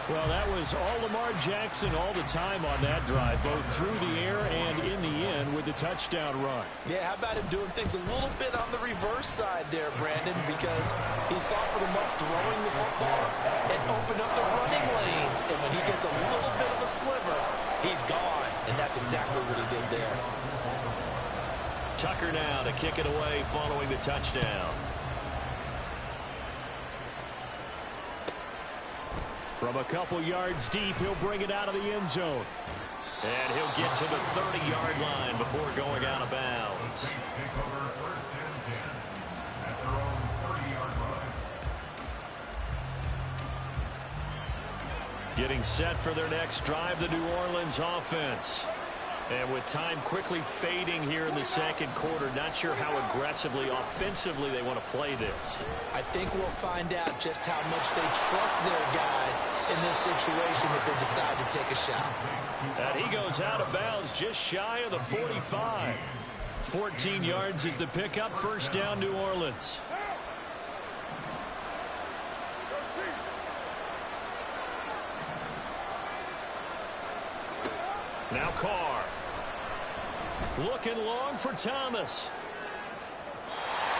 Well, that was all Lamar Jackson all the time on that drive, both through the air and in the end with the touchdown run. Yeah, how about him doing things a little bit on the reverse side there, Brandon, because he softened him up throwing the football and opened up the running lanes. And when he gets a little bit of a sliver, he's gone. And that's exactly what he did there. Tucker now to kick it away following the touchdown. From a couple yards deep, he'll bring it out of the end zone. And he'll get to the 30-yard line before going out of bounds. Getting set for their next drive, the New Orleans offense. And with time quickly fading here in the second quarter, not sure how aggressively, offensively they want to play this. I think we'll find out just how much they trust their guys in this situation if they decide to take a shot. And he goes out of bounds just shy of the 45. 14 yards is the pickup. First down, New Orleans. Now Carr. Looking long for Thomas.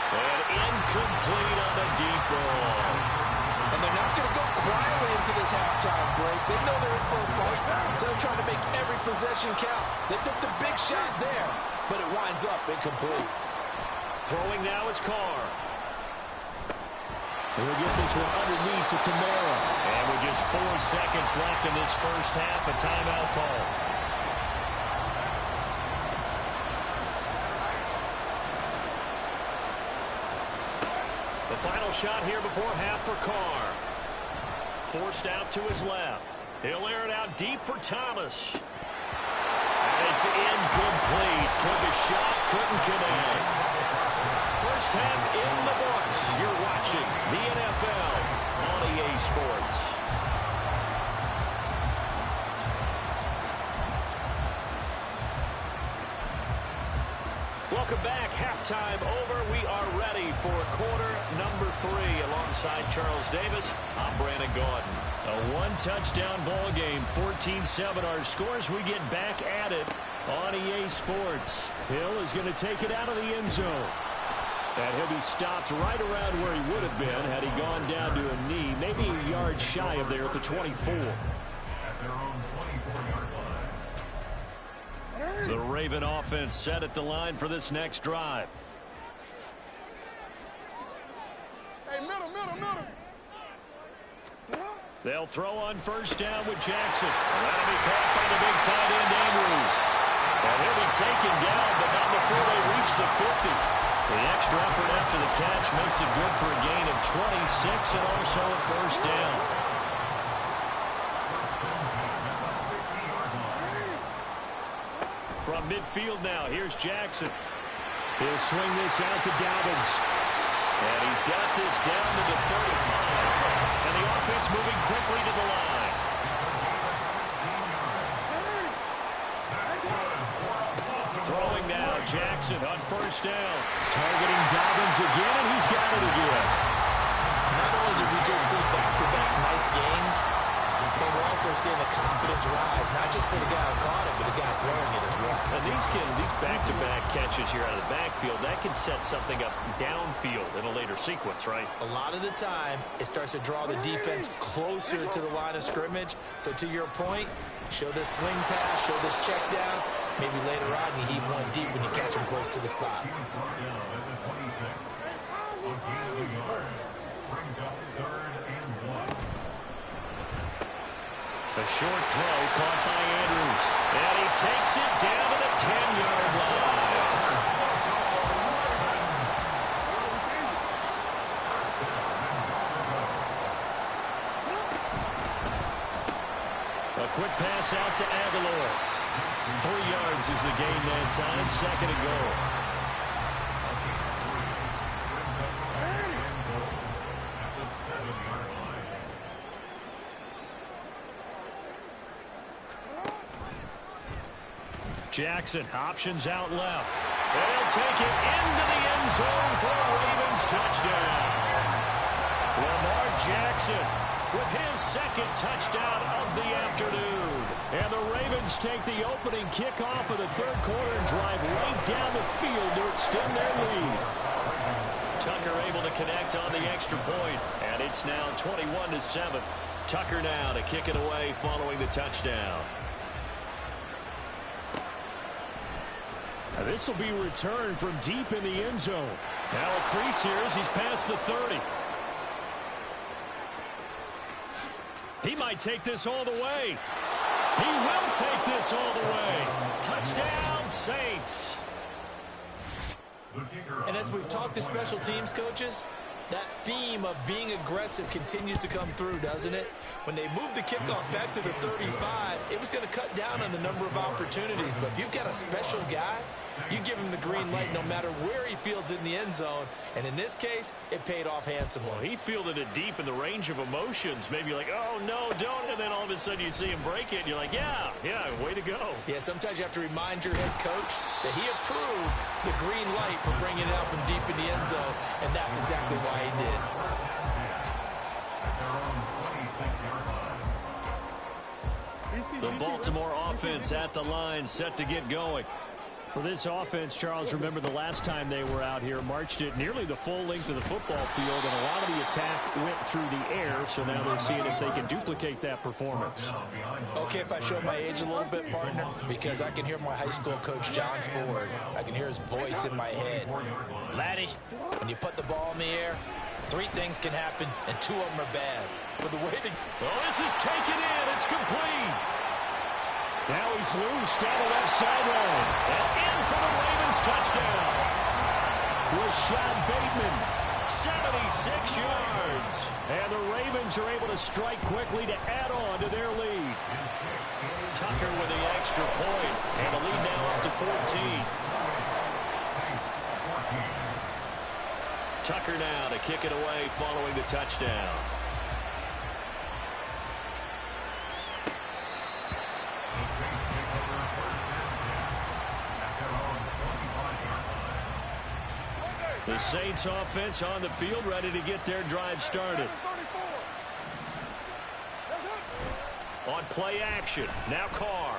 And incomplete on the deep ball. And they're not going to go quietly into this halftime break. They know they're in for a fight, so they're trying to make every possession count. They took the big shot there, but it winds up incomplete. Throwing now is Carr. He'll get this one underneath to Kamara. And with just 4 seconds left in this first half, a timeout call. The final shot here before half for Carr. Forced out to his left. He'll air it out deep for Thomas. And it's incomplete. Took a shot, couldn't connect. First half in the books. You're watching the NFL on EA Sports. Halftime over. We are ready for quarter number 3. Alongside Charles Davis, I'm Brandon Gaudin. A one-touchdown ball game, 14-7 our scores. We get back at it on EA Sports. Hill is going to take it out of the end zone. And he'll be stopped right around where he would have been had he gone down to a knee, maybe a yard shy of there at the 24. At their own 24-yard line. The Raven offense set at the line for this next drive. Hey, middle. They'll throw on first down with Jackson. That'll be caught by the big tight end, Andrews. And he'll be taken down, but not before they reach the 50. The extra effort after the catch makes it good for a gain of 26 and also a first down. From midfield now, here's Jackson. He'll swing this out to Dobbins. And he's got this down to the 35. And the offense moving quickly to the line. Throwing now, Jackson on first down. Targeting Dobbins again, and he's got it again. Not only did we just see back-to-back nice games, but we're also seeing the confidence rise, not just for the guy who caught it, but the guy throwing it as well. And these back-to-back catches here out of the backfield, that can set something up downfield in a later sequence, right? A lot of the time, it starts to draw the defense closer to the line of scrimmage. So to your point, show this swing pass, show this check down. Maybe later on you heave one deep when you catch him close to the spot. The short throw caught by Andrews. And he takes it down to the 10-yard line. A quick pass out to Aguilar. 3 yards is the gain that time. Second and goal. Jackson, options out left. They'll take it into the end zone for a Ravens touchdown. Lamar Jackson with his second touchdown of the afternoon. And the Ravens take the opening kickoff of the third quarter and drive right down the field to extend their lead. Tucker able to connect on the extra point, and it's now 21-7. Tucker now to kick it away following the touchdown. Now this will be returned from deep in the end zone. Now a crease here as he's past the 30. He might take this all the way. He will take this all the way. Touchdown, Saints. And as we've talked to special teams coaches, that theme of being aggressive continues to come through, doesn't it? When they moved the kickoff back to the 35, it was going to cut down on the number of opportunities. But if you've got a special guy, you give him the green light no matter where he fields in the end zone. And in this case, it paid off handsomely. Well, he fielded it deep in the range of emotions. Maybe you're like, oh, no, don't. And then all of a sudden you see him break it. And you're like, yeah, way to go. Yeah, sometimes you have to remind your head coach that he approved the green light for bringing it out from deep in the end zone. And that's exactly why he did. The Baltimore offense at the line, set to get going. For this offense, Charles, remember the last time they were out here, marched it nearly the full length of the football field, and a lot of the attack went through the air, so now they're seeing if they can duplicate that performance. Okay, if I show my age a little bit, partner, because I can hear my high school coach, John Ford. I can hear his voice in my head. Laddie, when you put the ball in the air, 3 things can happen, and 2 of them are bad. But the way to... Oh, this is taken in. It's complete. Now he's loose down the left sideline. And in for the Ravens touchdown. Rashad Bateman, 76 yards. And the Ravens are able to strike quickly to add on to their lead. Tucker with the extra point. And the lead now up to 14. Tucker now to kick it away following the touchdown. The Saints offense on the field, ready to get their drive started. On play action, now Carr.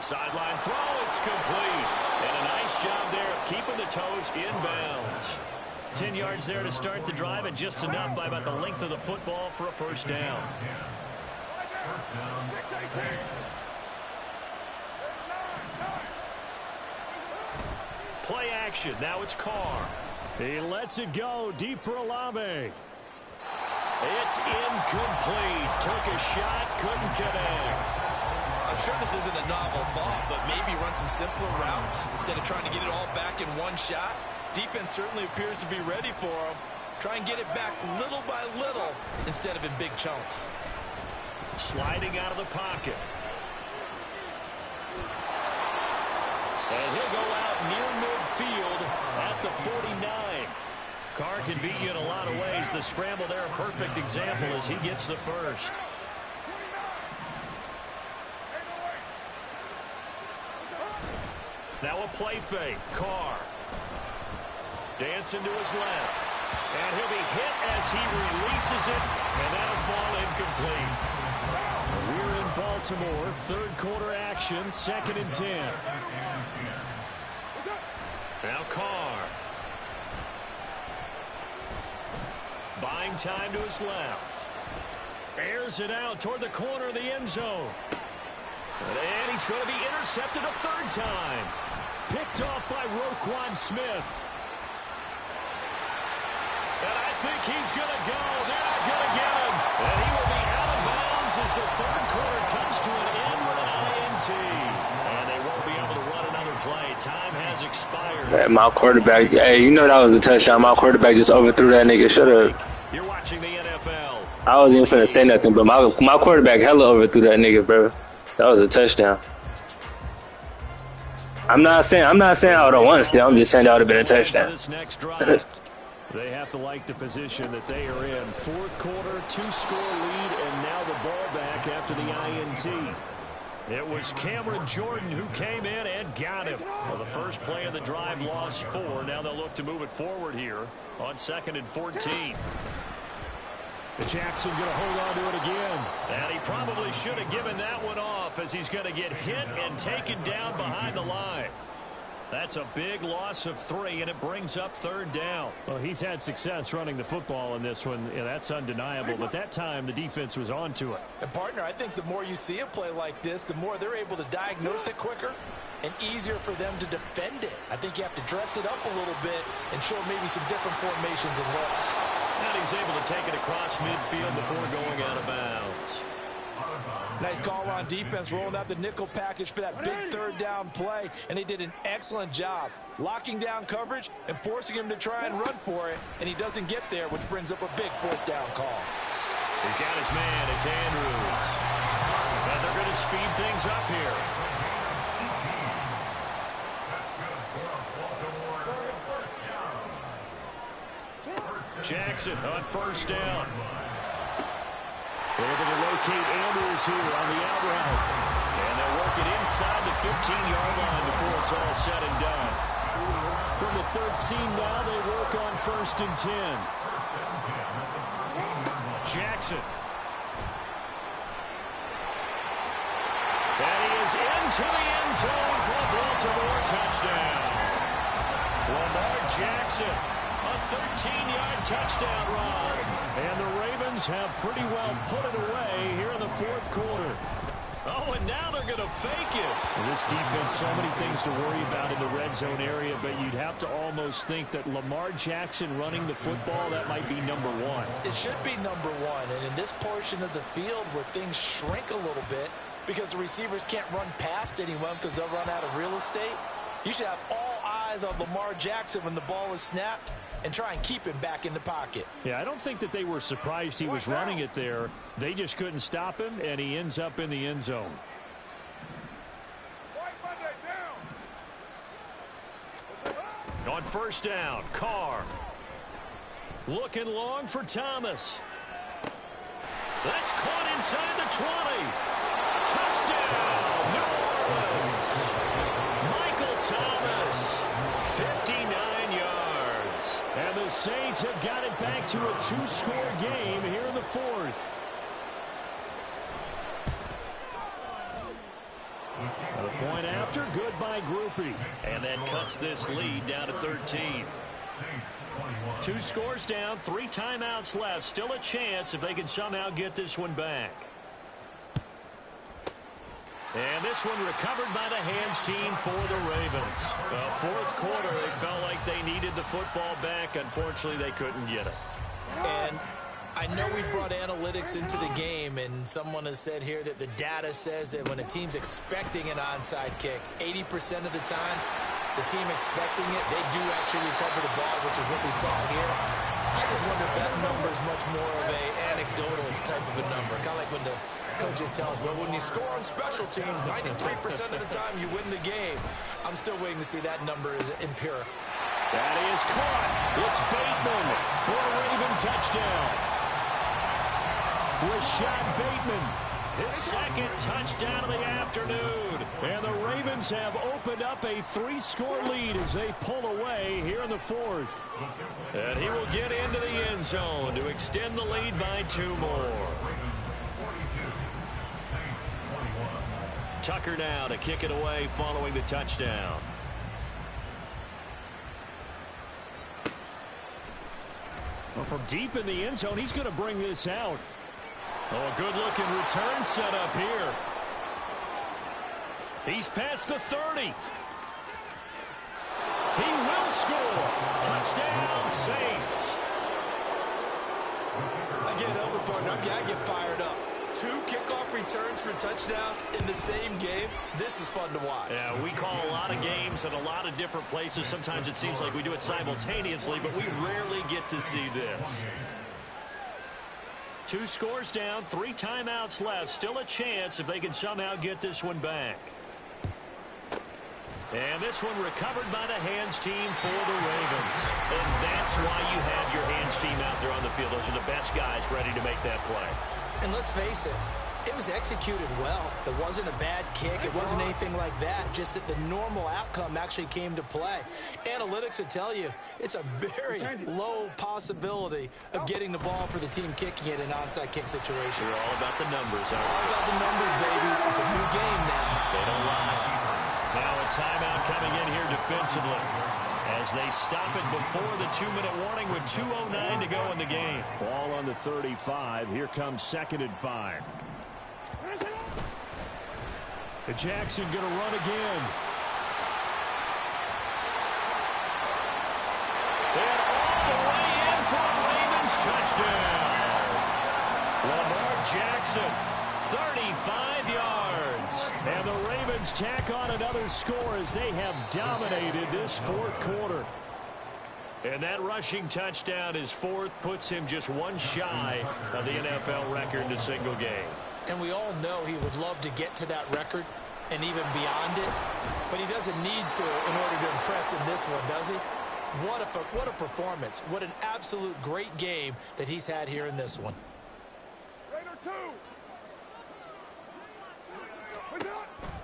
Sideline throw, it's complete. And a nice job there of keeping the toes inbounds. 10 yards there to start the drive, and just enough by about the length of the football for a first down. Play action, now it's Carr. He lets it go deep for Olave. It's incomplete. Took a shot, couldn't connect. I'm sure this isn't a novel thought, but maybe run some simpler routes instead of trying to get it all back in one shot. Defense certainly appears to be ready for him. Try and get it back little by little instead of in big chunks. Sliding out of the pocket. And he'll go out near midfield at the 49. Carr can beat you in a lot of ways. The scramble there, a perfect example as he gets the first. Now a play fake. Carr. Dancing to his left. And he'll be hit as he releases it. And that'll fall incomplete. We're in Baltimore. Third quarter action. 2nd and 10. Now Carr. Buying time to his left. Airs it out toward the corner of the end zone. And he's going to be intercepted a third time. Picked off by Roquan Smith. And I think he's going to go. They're not going to get him. And he will be out of bounds as the third quarter comes to an end with an INT. And they won't be able to run another play. Time has expired. Hey, my quarterback, hey, you know that was a touchdown. My quarterback just overthrew that nigga. Shut up. You're watching the NFL. I wasn't even finna say nothing, but my quarterback hella overthrew that nigga, bro. That was a touchdown. I'm not saying I would have won still. I'm just saying that would have been a touchdown. They have to like the position that they are in. Fourth quarter, 2-score lead, and now the ball back after the INT. It was Cameron Jordan who came in and got him. Well, the first play of the drive lost 4. Now they'll look to move it forward here on 2nd and 14. Jackson going to hold on to it again. And he probably should have given that one off as he's going to get hit and taken down behind the line. That's a big loss of 3, and it brings up 3rd down. Well, he's had success running the football in this one. Yeah, that's undeniable. But that time, the defense was on to it. And, partner, I think the more you see a play like this, the more they're able to diagnose it quicker and easier for them to defend it. I think you have to dress it up a little bit and show maybe some different formations and looks. And he's able to take it across midfield before going out of bounds. Nice call on defense, rolling out the nickel package for that big 3rd down play, and they did an excellent job locking down coverage and forcing him to try and run for it, and he doesn't get there, which brings up a big 4th down call. He's got his man, it's Andrews. And they're going to speed things up here. Jackson on 1st down. Able to locate Andrews here on the out route. And they'll work it inside the 15-yard line before it's all said and done. From the 13 now, they work on 1st and 10. Jackson. And he is into the end zone for a Baltimore touchdown. Lamar Jackson, a 13-yard touchdown run. And the Ravens have pretty well put it away here in the 4th quarter. Oh, and now they're going to fake it. Well, this defense, so many things to worry about in the red zone area, but you'd have to almost think that Lamar Jackson running the football, that might be number 1. It should be number 1, and in this portion of the field where things shrink a little bit because the receivers can't run past anyone because they'll run out of real estate, you should have all eyes on Lamar Jackson when the ball is snapped and try and keep him back in the pocket. Yeah, I don't think that they were surprised he was running it there. They just couldn't stop him, and he ends up in the end zone. On 1st down, Carr. Looking long for Thomas. That's caught inside the 20. Touchdown, New Orleans. Michael Thomas Saints have got it back to a 2-score game here in the fourth. A point after, good by Groupie. And that cuts this lead down to 13. 2 scores down, 3 timeouts left. Still a chance if they can somehow get this one back. And this one recovered by the hands team for the Ravens. Fourth quarter, they felt like they needed the football back. Unfortunately, they couldn't get it. And I know we brought analytics into the game, and someone has said here that the data says that when a team's expecting an onside kick, 80% of the time, the team expecting it, they do actually recover the ball, which is what we saw here. I just wonder if that number is much more of a anecdotal type of a number. Kind of like when the coaches tell us, well, when you score on special teams, 93% of the time you win the game. I'm still waiting to see that number is empirical. That is caught. It's Bateman for a Raven touchdown. Rashad Bateman, his second touchdown of the afternoon. And the Ravens have opened up a 3-score lead as they pull away here in the fourth. And he will get into the end zone to extend the lead by 2 more. Tucker now to kick it away following the touchdown. Well, from deep in the end zone, he's going to bring this out. Oh, a good-looking return set up here. He's past the 30. He will score. Touchdown, Saints. I can't help it, partner. I get fired up. 2 kickoff returns for touchdowns in the same game. This is fun to watch. Yeah, we call a lot of games in a lot of different places. Sometimes it seems like we do it simultaneously, but we rarely get to see this. 2 scores down, 3 timeouts left. Still a chance if they can somehow get this one back. And this one recovered by the hands team for the Ravens. And that's why you have your hands team out there on the field. Those are the best guys ready to make that play. And let's face it, it was executed well. It wasn't a bad kick. It wasn't anything like that. Just that the normal outcome actually came to play. Analytics will tell you it's a very low possibility of getting the ball for the team kicking it in an onside kick situation. They're all about the numbers. All about the numbers, baby. It's a new game now. They don't lie. Now a timeout coming in here defensively as they stop it before the 2-minute warning with 2:09 to go in the game. Ball on the 35. Here comes 2nd and 5. The Jackson going to run again. And all the way in for a Ravens touchdown. Lamar Jackson, 35 yards. And the Ravens tack on another score as they have dominated this fourth quarter. And that rushing touchdown, his 4th, puts him just 1 shy of the NFL record in a single game. And we all know he would love to get to that record and even beyond it, but he doesn't need to in order to impress in this one, does he? What a performance. What an absolute great game that he's had here in this one.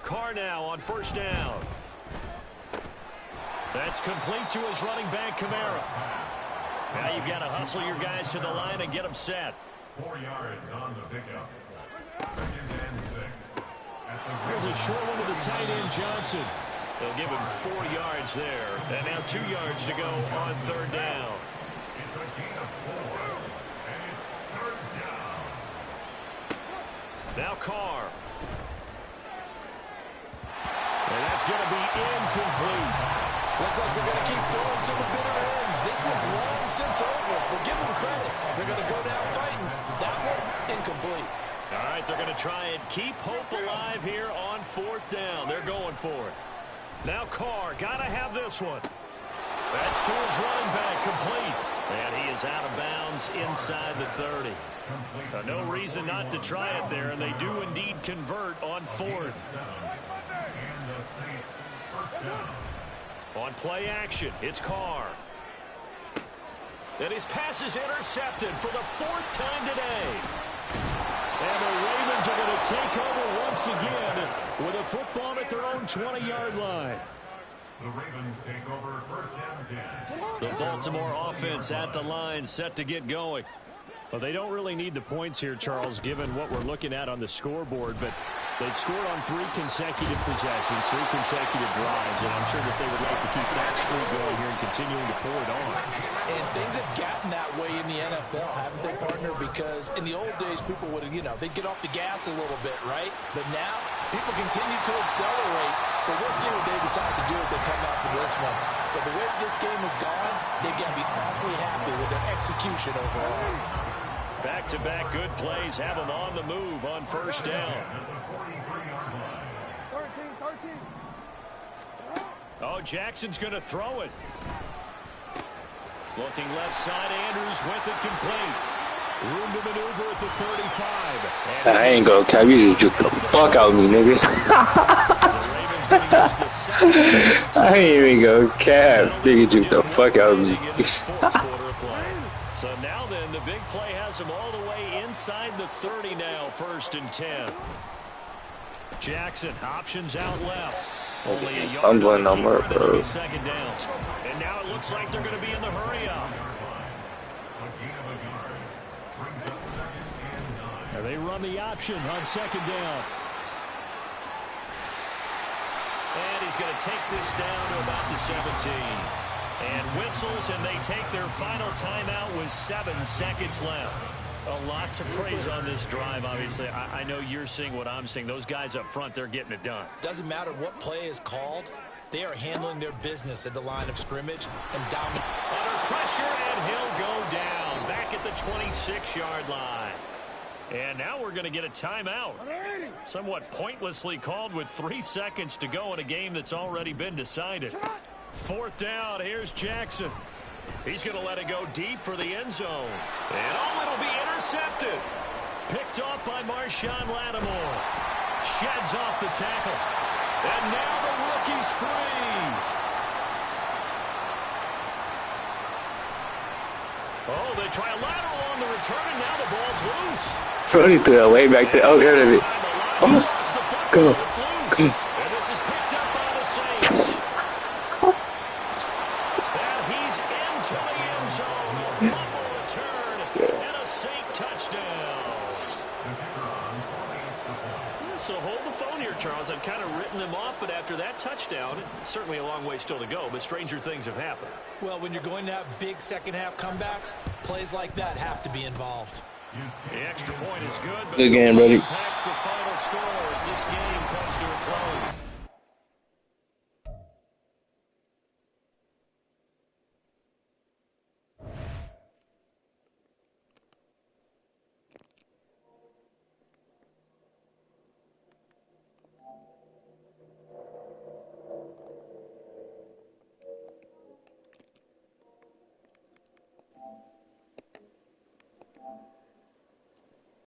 Carr now on 1st down. That's complete to his running back, Kamara. Now you've got to hustle your guys to the line and get them set. 4 yards on the pickup. 2nd and 6. There's a short one to the tight end, Johnson. They'll give him 4 yards there. And now 2 yards to go on 3rd down. It's a gain of 4. And it's 3rd down. Now Carr. And that's going to be incomplete. Looks like they're going to keep throwing to the bitter end. This one's long since over. But give them credit. They're going to go down fighting. That one, incomplete. All right, they're going to try and keep hope alive here on 4th down. They're going for it. Now Carr, got to have this one. That's to his running back, complete. And he is out of bounds inside the 30. No reason not to try it there, and they do indeed convert on 4th. And the Saints first down. On play action, it's Carr. And his pass is intercepted for the 4th time today. And the Ravens are going to take over once again with a football at their own 20-yard line. The Ravens take over first and 10. The Baltimore offense at the line, set to get going. Well, they don't really need the points here, Charles, given what we're looking at on the scoreboard, but they've scored on 3 consecutive possessions, 3 consecutive drives, and I'm sure that they would like to keep that streak going here and continuing to pour it on. And things have gotten that way in the NFL, haven't they, partner? Because in the old days, people would, they'd get off the gas a little bit, right? But now, people continue to accelerate, but we'll see what they decide to do as they come out for this one. But the way this game has gone, they've got to be awfully happy with their execution overall. Back-to-back good plays have them on the move on first down. Oh, Jackson's going to throw it. Looking left side, Andrews with it complete. Room to maneuver at the 35. I ain't gonna cap. You just juked the fuck out of me, niggas. I ain't even gonna cap. Nigga juked the fuck out of me. So now then, the big play has him all the way inside the 30 now, first and 10. Jackson, options out left. Only a yard Fumbling number, bro. Second down. And now it looks like they're going to be in the hurry-up. They run the option on second down. And he's going to take this down to about the 17. And whistles, and they take their final timeout with 7 seconds left. A lot to praise on this drive, obviously. I know you're seeing what I'm seeing. Those guys up front, they're getting it done. Doesn't matter what play is called. They are handling their business at the line of scrimmage and dominating. Under pressure, and he'll go down back at the 26-yard line. And now we're going to get a timeout. Somewhat pointlessly called with 3 seconds to go in a game that's already been decided. Fourth down, here's Jackson. He's going to let it go deep for the end zone. And it'll be intercepted. Picked off by Marshawn Lattimore. Sheds off the tackle. And now the rookie's free. Oh, they try a lateral on the return, and now the ball's loose. Somebody threw that way back there. Oh, there it is. Oh, go. And this is picked up by the Saints. And he's into the end zone. A fumble return and a Saint touchdown. So hold the phone here, Charles. I've kind of written them off, but after that touchdown, certainly a long way still to go, but stranger things have happened. Well, when you're going to have big second-half comebacks, plays like that have to be involved. The extra point is good, but Good game, buddy. impacts the final score as this game comes to a close.